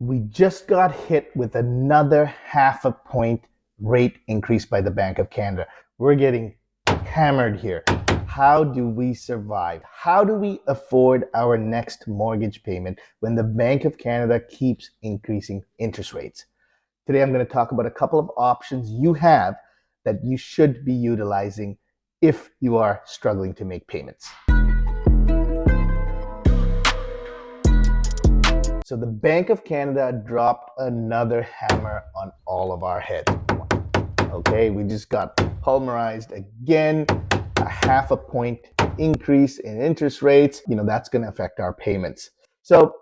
we just got hit with another half a point rate increase by the Bank of Canada. We're getting hammered here. How do we survive? How do we afford our next mortgage payment when the Bank of Canada keeps increasing interest rates? Today, I'm going to talk about a couple of options you have that you should be utilizing if you are struggling to make payments. So the Bank of Canada dropped another hammer on all of our heads. Okay, we just got pulverized again, a half a point increase in interest rates. That's going to affect our payments. So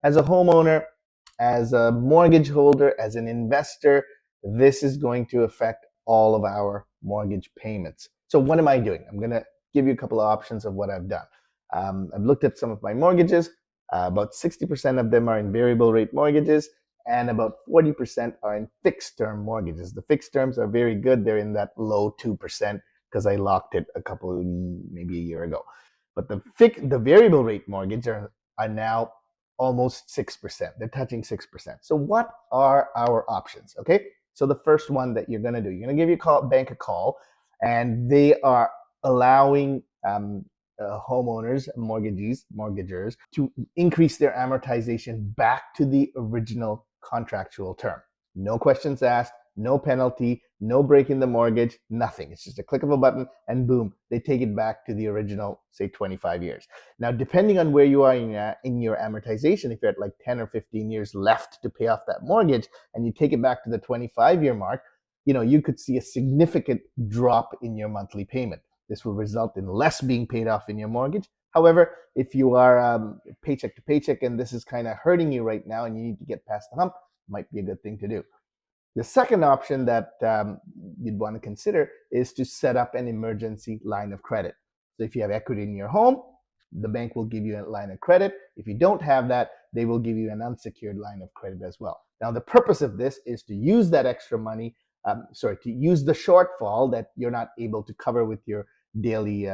as a homeowner, as a mortgage holder, as an investor, this is going to affect all of our mortgage payments. So what am I doing? I'm going to give you a couple of options of what I've done. I've looked at some of my mortgages. About 60% of them are in variable rate mortgages, and about 40% are in fixed term mortgages. The fixed terms are very good. They're in that low 2% because I locked it maybe a year ago. But the variable rate mortgage are now almost 6%. They're touching 6%. So what are our options? Okay. So the first one that you're going to do, you're going to give your bank a call, and they are allowing homeowners, mortgagers to increase their amortization back to the original contractual term. No questions asked, no penalty, no breaking the mortgage, nothing. It's just a click of a button and boom, they take it back to the original, say 25 years. Now, depending on where you are in your amortization, if you're at like 10 or 15 years left to pay off that mortgage and you take it back to the 25-year mark, you could see a significant drop in your monthly payment. This will result in less being paid off in your mortgage. However, if you are paycheck to paycheck and this is kind of hurting you right now and you need to get past the hump, might be a good thing to do. The second option that you'd want to consider is to set up an emergency line of credit. So if you have equity in your home, the bank will give you a line of credit. If you don't have that, they will give you an unsecured line of credit as well. Now, the purpose of this is to use that extra money, to use the shortfall that you're not able to cover with your daily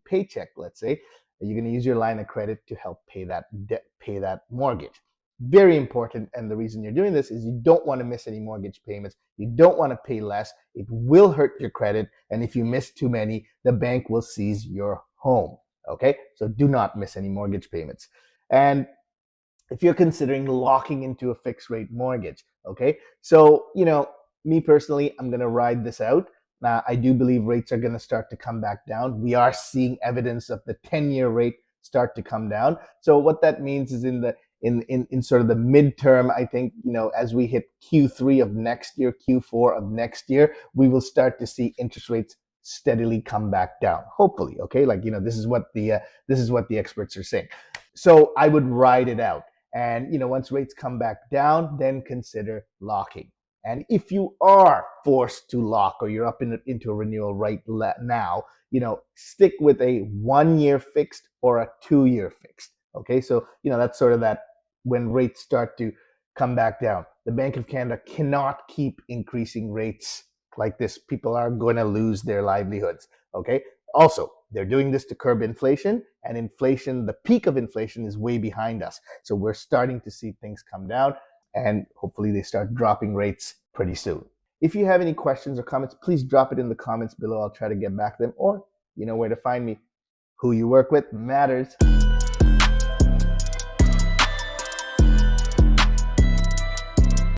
paycheck, let's say. You're going to use your line of credit to help pay that mortgage. Very important, and the reason you're doing this is you don't want to miss any mortgage payments. You don't want to pay less. It will hurt your credit, and if you miss too many, the bank will seize your home. Okay, so do not miss any mortgage payments. And if you're considering locking into a fixed rate mortgage, okay, so me personally, I'm going to ride this out. I do believe rates are going to start to come back down. We are seeing evidence of the 10-year rate start to come down. So what that means is in sort of the midterm, I think, as we hit Q3 of next year, Q4 of next year, we will start to see interest rates steadily come back down. Hopefully, okay? This is what the experts are saying. So I would ride it out. And, once rates come back down, then consider locking. And if you are forced to lock or you're up into a renewal right now, stick with a 1-year fixed or a 2-year fixed. Okay, so that's sort of that when rates start to come back down. The Bank of Canada cannot keep increasing rates like this. People are going to lose their livelihoods. Okay, also, they're doing this to curb inflation, and inflation, the peak of inflation is way behind us. So we're starting to see things come down, and hopefully they start dropping rates pretty soon. If you have any questions or comments, please drop it in the comments below. I'll try to get back to them, or you know where to find me. Who you work with matters.